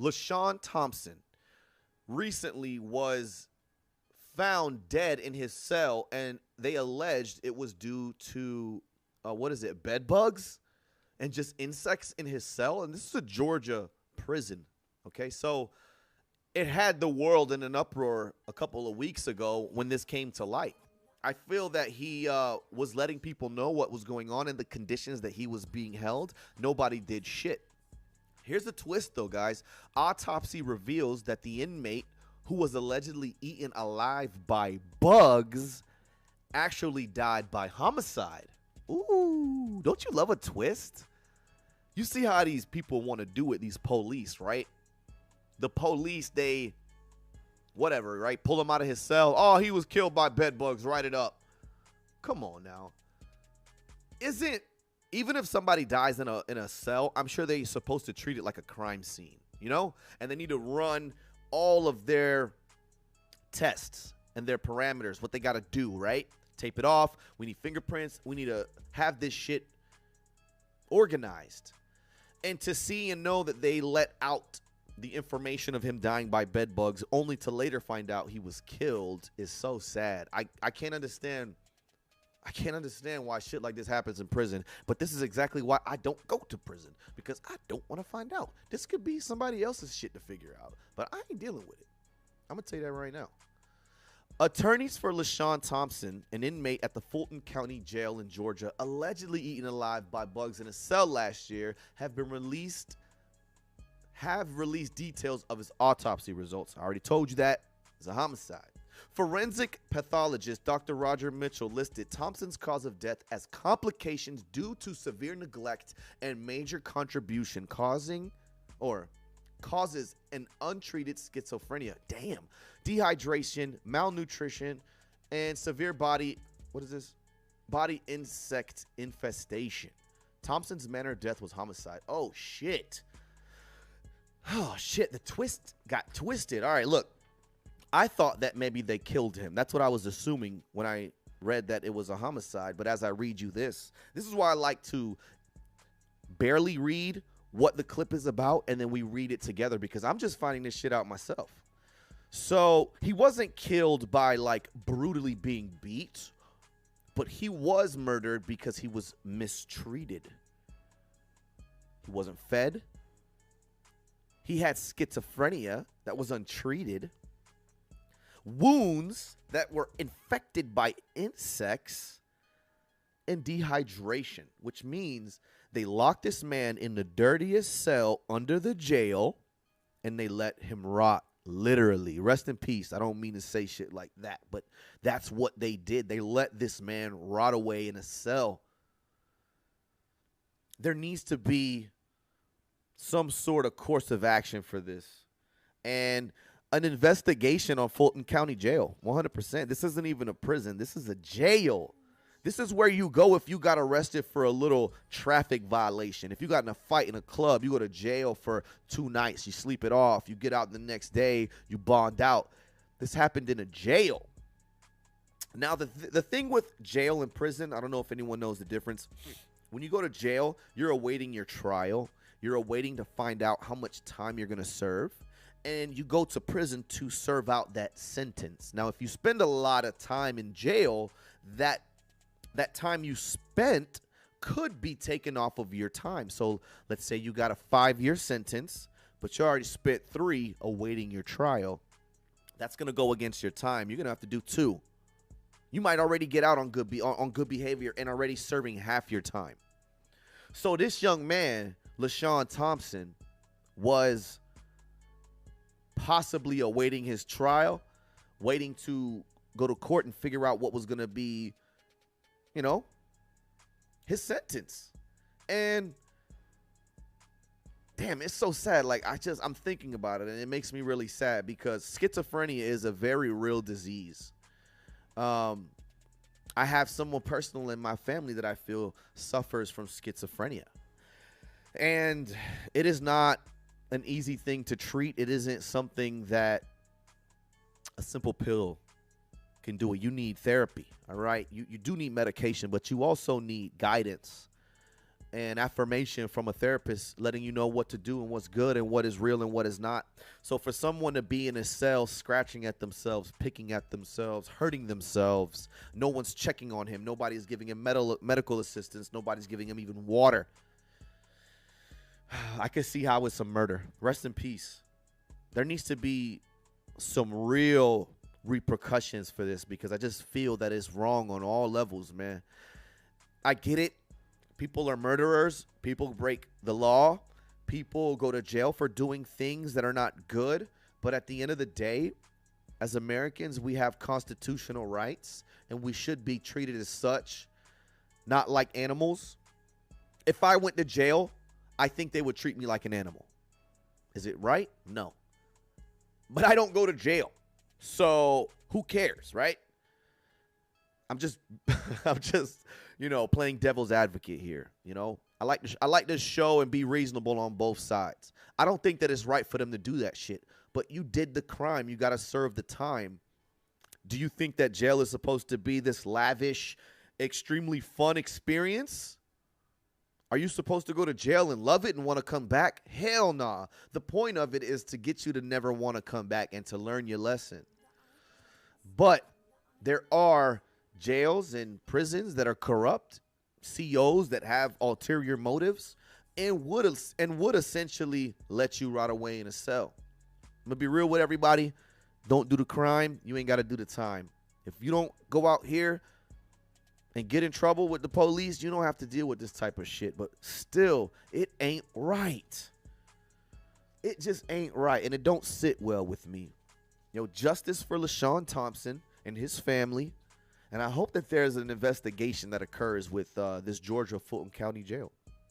Lashawn Thompson recently was found dead in his cell, and they alleged it was due to, bed bugs and just insects in his cell. And this is a Georgia prison, okay? So it had the world in an uproar a couple of weeks ago when this came to light. I feel that he was letting people know what was going on and the conditions that he was being held. Nobody did shit. Here's the twist, though, guys. Autopsy reveals that the inmate who was allegedly eaten alive by bugs actually died by homicide. Ooh, don't you love a twist? You see how these people want to do it, these police, right? The police, they, whatever, right? Pull him out of his cell. Oh, he was killed by bed bugs. Write it up. Come on now. Even if somebody dies in a cell, I'm sure they're supposed to treat it like a crime scene, you know? And they need to run all of their tests and their parameters, what they got to do, right? Tape it off. We need fingerprints. We need to have this shit organized. And to see and know that they let out the information of him dying by bed bugs only to later find out he was killed is so sad. I can't understand. I can't understand why shit like this happens in prison, but this is exactly why I don't go to prison, because I don't want to find out. This could be somebody else's shit to figure out, but I ain't dealing with it. I'm going to tell you that right now. Attorneys for Lashawn Thompson, an inmate at the Fulton County Jail in Georgia, allegedly eaten alive by bugs in a cell last year, have released details of his autopsy results. I already told you that. It's a homicide. Forensic pathologist Dr. Roger Mitchell listed Thompson's cause of death as complications due to severe neglect and major contribution causes an untreated schizophrenia. Damn. Dehydration, malnutrition, and severe body insect infestation. Thompson's manner of death was homicide. Oh, shit. Oh, shit. The twist got twisted. All right, look. I thought that maybe they killed him. That's what I was assuming when I read that it was a homicide. But as I read you this is why I like to barely read what the clip is about, and then we read it together, because I'm just finding this shit out myself. So he wasn't killed by, like, brutally being beat, but he was murdered because he was mistreated. He wasn't fed. He had schizophrenia that was untreated. Wounds that were infected by insects, and dehydration, which means they locked this man in the dirtiest cell under the jail, and they let him rot, literally. Rest in peace. I don't mean to say shit like that, but that's what they did. They let this man rot away in a cell. There needs to be some sort of course of action for this. And an investigation on Fulton County Jail, 100%. This isn't even a prison. This is a jail. This is where you go if you got arrested for a little traffic violation. If you got in a fight in a club, you go to jail for 2 nights. You sleep it off. You get out the next day. You bond out. This happened in a jail. Now, the thing with jail and prison, I don't know if anyone knows the difference. When you go to jail, you're awaiting your trial. You're awaiting to find out how much time you're going to serve. And you go to prison to serve out that sentence. Now, if you spend a lot of time in jail, that time you spent could be taken off of your time. So let's say you got a 5-year sentence, but you already spent 3 awaiting your trial. That's going to go against your time. You're going to have to do 2. You might already get out on good behavior and already serving half your time. So this young man, Lashawn Thompson, was possibly awaiting his trial, waiting to go to court and figure out what was going to be, you know, his sentence. And damn, it's so sad. Like, I'm thinking about it, and it makes me really sad, because schizophrenia is a very real disease. I have someone personal in my family that I feel suffers from schizophrenia, and it is not an easy thing to treat. It isn't something that a simple pill can do it. You need therapy, all right? You do need medication, but you also need guidance and affirmation from a therapist letting you know what to do and what's good and what is real and what is not. So for someone to be in a cell scratching at themselves, picking at themselves, hurting themselves, no one's checking on him, nobody's giving him medical assistance, nobody's giving him even water. I can see how it's a murder. Rest in peace. There needs to be some real repercussions for this, because I just feel that it's wrong on all levels, man. I get it. People are murderers. People break the law. People go to jail for doing things that are not good. But at the end of the day, as Americans, we have constitutional rights, and we should be treated as such, not like animals. If I went to jail, I think they would treat me like an animal. Is it right? No. But I don't go to jail. So who cares, right? I'm just playing devil's advocate here. I like to show and be reasonable on both sides. I don't think that it's right for them to do that shit. But you did the crime. You got to serve the time. Do you think that jail is supposed to be this lavish, extremely fun experience? Are you supposed to go to jail and love it and want to come back? Hell nah. The point of it is to get you to never want to come back and to learn your lesson. But there are jails and prisons that are corrupt, COs that have ulterior motives, and would essentially let you rot away in a cell. I'm going to be real with everybody. Don't do the crime. You ain't got to do the time. If you don't go out here and get in trouble with the police, you don't have to deal with this type of shit. But still, it ain't right. It just ain't right, and it don't sit well with me. Justice for Lashawn Thompson and his family. And I hope that there's an investigation that occurs with this Georgia Fulton County Jail.